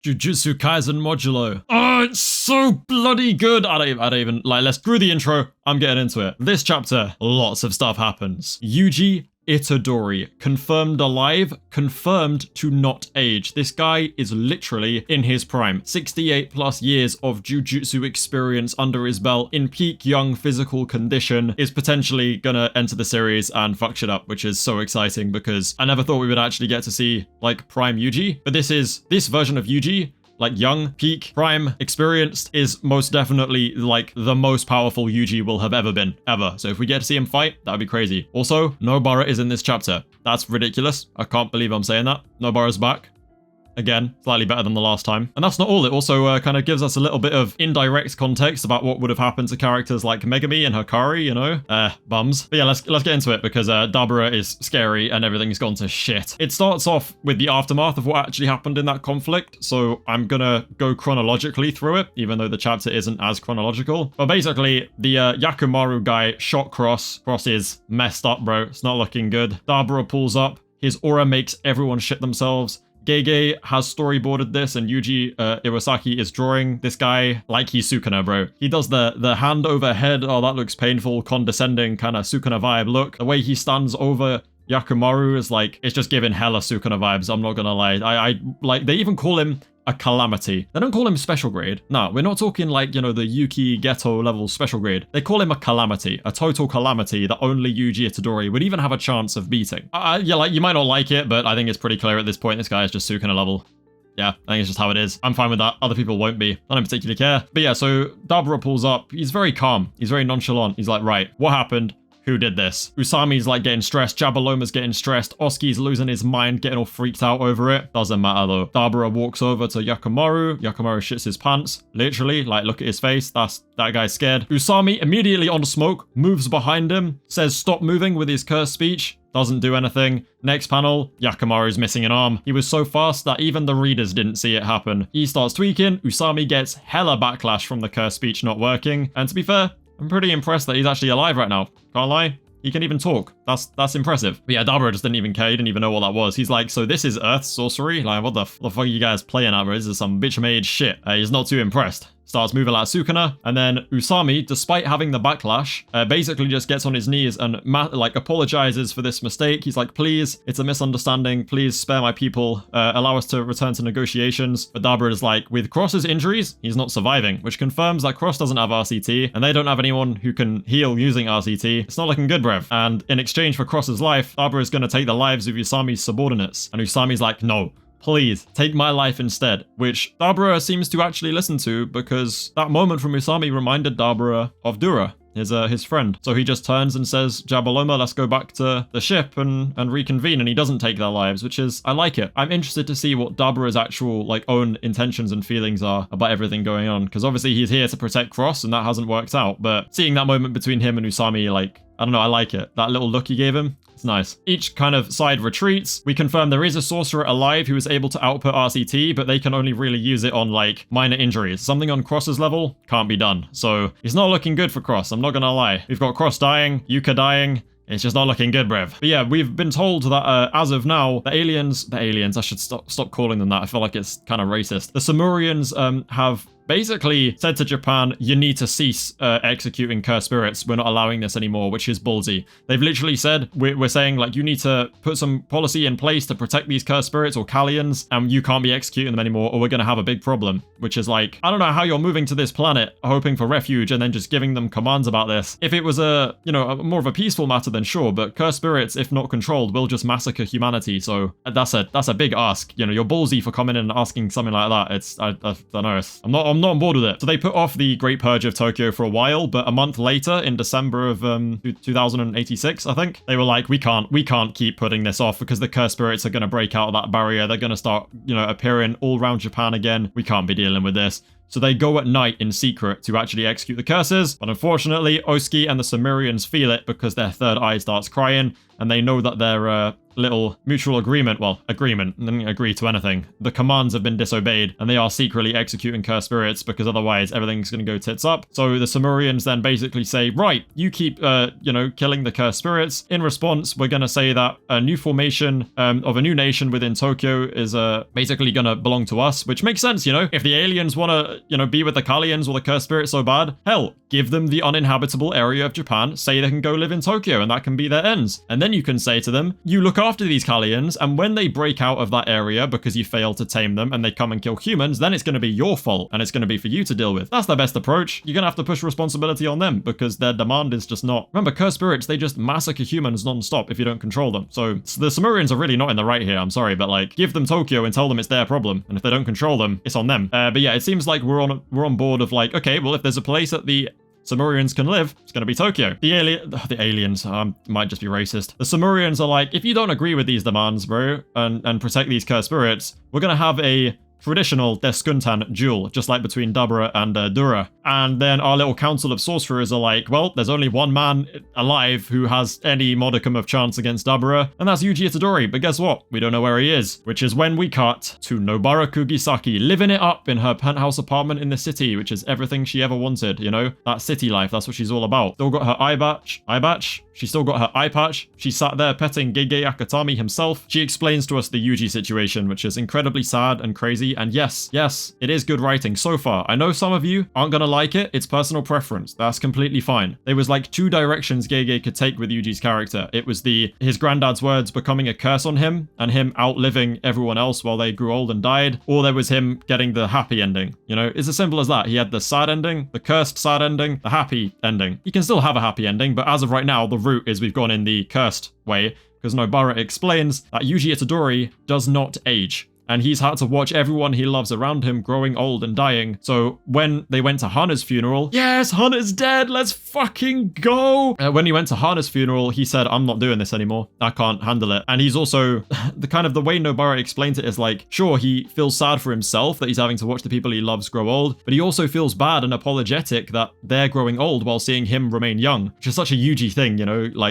Jujutsu Kaisen Modulo. Oh, it's so bloody good. I don't even, like, let's screw the intro. I'm getting into it. This chapter, lots of stuff happens. Yuji Itadori, confirmed alive, confirmed to not age. This guy is literally in his prime. 68 plus years of jujutsu experience under his belt, in peak young physical condition, is potentially gonna enter the series and fuck shit up, which is so exciting because I never thought we would actually get to see, like, prime Yuji. But this version of Yuji, like young, peak, prime, experienced, is most definitely like the most powerful Yuji will have ever been, ever. So if we get to see him fight, that would be crazy. Also, Nobara is in this chapter. That's ridiculous. I can't believe I'm saying that. Nobara's back. Again, slightly better than the last time. And that's not all. It also kind of gives us a little bit of indirect context about what would have happened to characters like Megami and Hikari, you know? Bums. But yeah, let's get into it because Dabra is scary and everything's gone to shit. It starts off with the aftermath of what actually happened in that conflict, so I'm gonna go chronologically through it, even though the chapter isn't as chronological. But basically, the Yakumaru guy shot Cross. Cross is messed up, bro. It's not looking good. Dabra pulls up. His aura makes everyone shit themselves. Gege has storyboarded this, and Yuji Iwasaki is drawing this guy like he's Sukuna, bro. He does the hand over head, oh, that looks painful, condescending kind of Sukuna vibe look. The way he stands over Yakumaru is like, it's just giving hella Sukuna vibes, I'm not gonna lie. I like, they even call him a calamity. They don't call him special grade. No, we're not talking like, you know, the Yuki Ghetto level special grade. They call him a calamity, a total calamity that only Yuji Itadori would even have a chance of beating. Yeah, like, you might not like it, but I think it's pretty clear at this point this guy is just Sukuna level. Yeah, I think it's just how it is. I'm fine with that. Other people won't be. I don't particularly care. But yeah, so Dabra pulls up. He's very calm. He's very nonchalant. He's like, right, what happened? Who did this? Usami's like getting stressed. Jabaloma's getting stressed. Oski's losing his mind, getting all freaked out over it. Doesn't matter though. Dabra walks over to Yakumaru. Yakumaru shits his pants. Literally, like, look at his face. That guy's scared. Usami immediately on smoke, moves behind him, says stop moving with his cursed speech. Doesn't do anything. Next panel, Yakumaru's missing an arm. He was so fast that even the readers didn't see it happen. He starts tweaking. Usami gets hella backlash from the cursed speech not working. And to be fair, I'm pretty impressed that he's actually alive right now. Can't lie. He can even talk. That's impressive. But yeah, Dabra just didn't even care. He didn't even know what that was. He's like, so this is Earth sorcery? Like, what the fuck are you guys playing at, bro? This is some bitch-made shit. He's not too impressed. Starts moving like Sukuna, and then Usami, despite having the backlash, basically just gets on his knees and like apologizes for this mistake. He's like, please, it's a misunderstanding. Please spare my people. Allow us to return to negotiations. But Dabra is like, with Cross's injuries, he's not surviving, which confirms that Cross doesn't have RCT, and they don't have anyone who can heal using RCT. It's not looking good, bruv. And in exchange for Cross's life, Dabra is going to take the lives of Usami's subordinates. And Usami's like, no. Please, take my life instead, which Dabra seems to actually listen to because that moment from Usami reminded Dabra of Dura, his friend. So he just turns and says, Jabaloma, let's go back to the ship and reconvene, and he doesn't take their lives, which is, I like it. I'm interested to see what Dabra's actual, like, own intentions and feelings are about everything going on, because obviously he's here to protect Cross, and that hasn't worked out, but seeing that moment between him and Usami, like, I don't know, I like it. That little look he gave him, it's nice. Each kind of side retreats. We confirm there is a sorcerer alive who is able to output RCT, but they can only really use it on, like, minor injuries. Something on Cross's level can't be done. So it's not looking good for Cross, I'm not gonna lie. We've got Cross dying, Yuka dying. It's just not looking good, bruv. But yeah, we've been told that as of now, the aliens, I should stop calling them that. I feel like it's kind of racist. The Samurians have basically said to Japan, you need to cease executing cursed spirits. We're not allowing this anymore, which is ballsy. They've literally said, we're saying, like, you need to put some policy in place to protect these cursed spirits or Kallians, and you can't be executing them anymore, or we're going to have a big problem. Which is like, I don't know how you're moving to this planet, hoping for refuge, and then just giving them commands about this. If it was a, you know, more of a peaceful matter, then sure, but cursed spirits, if not controlled, will just massacre humanity. So that's a big ask. You know, you're ballsy for coming in and asking something like that. It's, I don't know. I'm not on board with it. So they put off the Great Purge of Tokyo for a while, but a month later, in December of 2086, I think, they were like, we can't keep putting this off because the cursed spirits are going to break out of that barrier. They're going to start, you know, appearing all around Japan again. We can't be dealing with this. So they go at night in secret to actually execute the curses. But unfortunately, Oski and the Samurians feel it because their third eye starts crying. and they know that their little mutual agreement, didn't agree to anything. The commands have been disobeyed, and they are secretly executing cursed spirits because otherwise everything's going to go tits up. So the Sumerians then basically say, right, you keep, killing the cursed spirits. In response, we're going to say that a new formation of a new nation within Tokyo is basically going to belong to us, which makes sense, If the aliens want to, be with the Kallians or the cursed spirits so bad, hell, give them the uninhabitable area of Japan, say they can go live in Tokyo, and that can be their ends. And then you can say to them, you look after these Kallians, and when they break out of that area because you fail to tame them and they come and kill humans, then it's going to be your fault, and it's going to be for you to deal with. That's the best approach. You're going to have to push responsibility on them because their demand is just not. Remember, cursed spirits, they just massacre humans non-stop if you don't control them. So the Sumerians are really not in the right here, I'm sorry, but give them Tokyo and tell them it's their problem, and if they don't control them, it's on them. But yeah, it seems like we're on board of okay, well, if there's a place that the Sumerians can live, it's going to be Tokyo. The aliens, might just be racist. The Sumerians are like, if you don't agree with these demands, bro, and protect these cursed spirits, we're going to have a traditional Deskuntan duel, just like between Dabra and Dura. And then our little council of sorcerers are like, well, there's only one man alive who has any modicum of chance against Dabra, and that's Yuji Itadori. But guess what? We don't know where he is, which is when we cut to Nobara Kugisaki living it up in her penthouse apartment in the city, which is everything she ever wanted, that city life. That's what she's all about. Still got her eye patch. She's still got her eye patch. She sat there petting Gege Akatami himself. She explains to us the Yuji situation, which is incredibly sad and crazy. And yes, it is good writing so far. I know some of you aren't gonna like it. It's personal preference. That's completely fine. There was 2 directions Gege could take with Yuji's character. It was his granddad's words becoming a curse on him and him outliving everyone else while they grew old and died, or there was him getting the happy ending. It's as simple as that. He had the sad ending, the cursed sad ending, the happy ending. You can still have a happy ending, but as of right now, the route is we've gone in the cursed way, because Nobara explains that Yuji Itadori does not age. And he's had to watch everyone he loves around him growing old and dying. So when they went to Hana's funeral, yes, Hana's dead, let's fucking go! When he went to Hana's funeral, he said, I'm not doing this anymore. I can't handle it. And he's also, the way Nobara explains it is sure, he feels sad for himself that he's having to watch the people he loves grow old, but he also feels bad and apologetic that they're growing old while seeing him remain young, which is such a Yuji thing,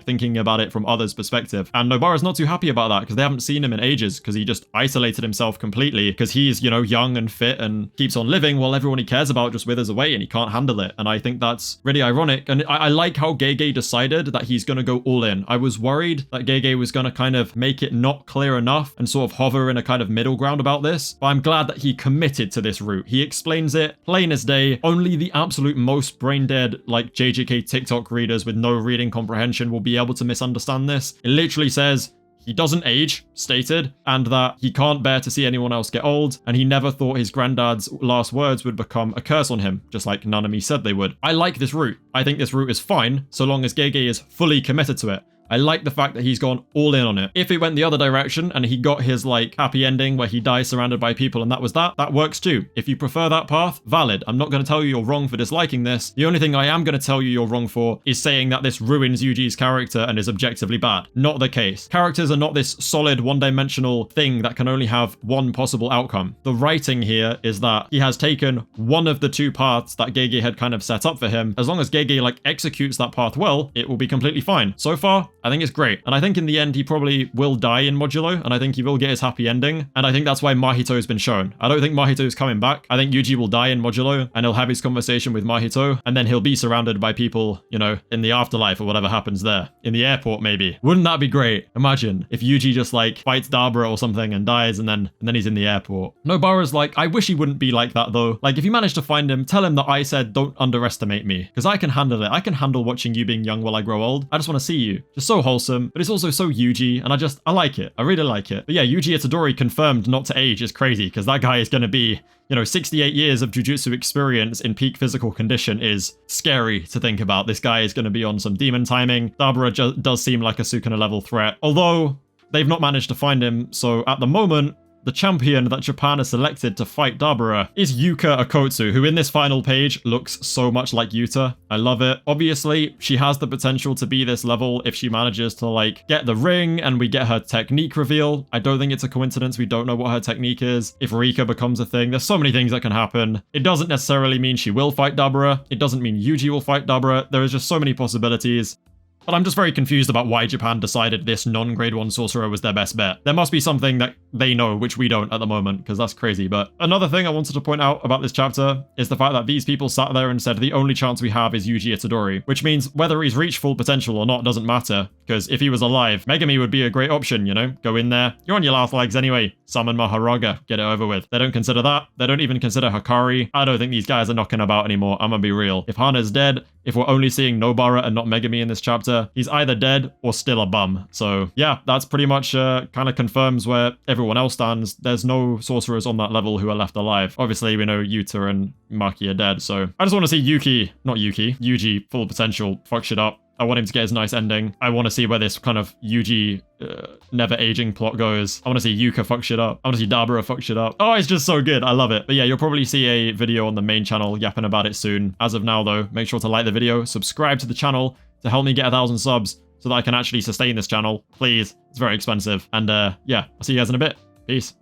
thinking about it from others' perspective. And Nobara's not too happy about that because they haven't seen him in ages because he just isolated himself completely because he's, young and fit and keeps on living while everyone he cares about just withers away and he can't handle it. And I think that's really ironic. And I like how Gege decided that he's going to go all in. I was worried that Gege was going to kind of make it not clear enough and sort of hover in a kind of middle ground about this. But I'm glad that he committed to this route. He explains it plain as day. Only the absolute most brain dead, JJK TikTok readers with no reading comprehension will be able to misunderstand this. It literally says, he doesn't age, stated, and that he can't bear to see anyone else get old, and he never thought his granddad's last words would become a curse on him, just like Nanami said they would. I like this route. I think this route is fine, so long as Gege is fully committed to it. I like the fact that he's gone all in on it. If it went the other direction and he got his happy ending where he dies surrounded by people and that was that works too. If you prefer that path, valid. I'm not going to tell you you're wrong for disliking this. The only thing I am going to tell you you're wrong for is saying that this ruins Yuji's character and is objectively bad. Not the case. Characters are not this solid one-dimensional thing that can only have one possible outcome. The writing here is that he has taken one of the 2 paths that Gege had kind of set up for him. As long as Gege executes that path well, it will be completely fine. So far, I think it's great. And I think in the end, he probably will die in Modulo, and I think he will get his happy ending. And I think that's why Mahito has been shown. I don't think Mahito is coming back. I think Yuji will die in Modulo, and he'll have his conversation with Mahito, and then he'll be surrounded by people, in the afterlife or whatever happens there. In the airport, maybe. Wouldn't that be great? Imagine if Yuji just fights Dabra or something and dies, and then he's in the airport. Nobara's I wish he wouldn't be like that though. If you manage to find him, tell him that I said don't underestimate me, because I can handle it. I can handle watching you being young while I grow old. I just want to see you. Just so wholesome, but it's also so Yuji, and I like it. I really like it. But yeah, Yuji Itadori confirmed not to age is crazy, because that guy is going to be, 68 years of jujutsu experience in peak physical condition is scary to think about. This guy is going to be on some demon timing. Dabra does seem like a Sukuna level threat, although they've not managed to find him, so at the moment, the champion that Japan has selected to fight Dabra is Yuka Akotsu, who in this final page looks so much like Yuta. I love it. Obviously, she has the potential to be this level if she manages to get the ring and we get her technique reveal. I don't think it's a coincidence we don't know what her technique is. If Rika becomes a thing, there's so many things that can happen. It doesn't necessarily mean she will fight Dabra. It doesn't mean Yuji will fight Dabra. There is just so many possibilities. But I'm just very confused about why Japan decided this non-grade 1 sorcerer was their best bet. There must be something that they know, which we don't at the moment, because that's crazy. But another thing I wanted to point out about this chapter is the fact that these people sat there and said the only chance we have is Yuji Itadori, which means whether he's reached full potential or not doesn't matter, because if he was alive, Megami would be a great option, you know? Go in there, you're on your last legs anyway, summon Maharaga, get it over with. They don't consider that, they don't even consider Hakari. I don't think these guys are knocking about anymore, I'm gonna be real. If Hana's dead, if we're only seeing Nobara and not Megami in this chapter, he's either dead or still a bum. So yeah, that's pretty much kind of confirms where everyone else stands. There's no sorcerers on that level who are left alive. Obviously, we know Yuta and Maki are dead, so I just want to see Yuji full potential fuck shit up. I want him to get his nice ending. I want to see where this kind of Yuji never aging plot goes. I want to see Yuka fuck shit up. I want to see Dabra fuck shit up. Oh, it's just so good. I love it. But yeah, you'll probably see a video on the main channel yapping about it soon. As of now, though, make sure to like the video, subscribe to the channel to help me get 1,000 subs so that I can actually sustain this channel. Please. It's very expensive. And yeah, I'll see you guys in a bit. Peace.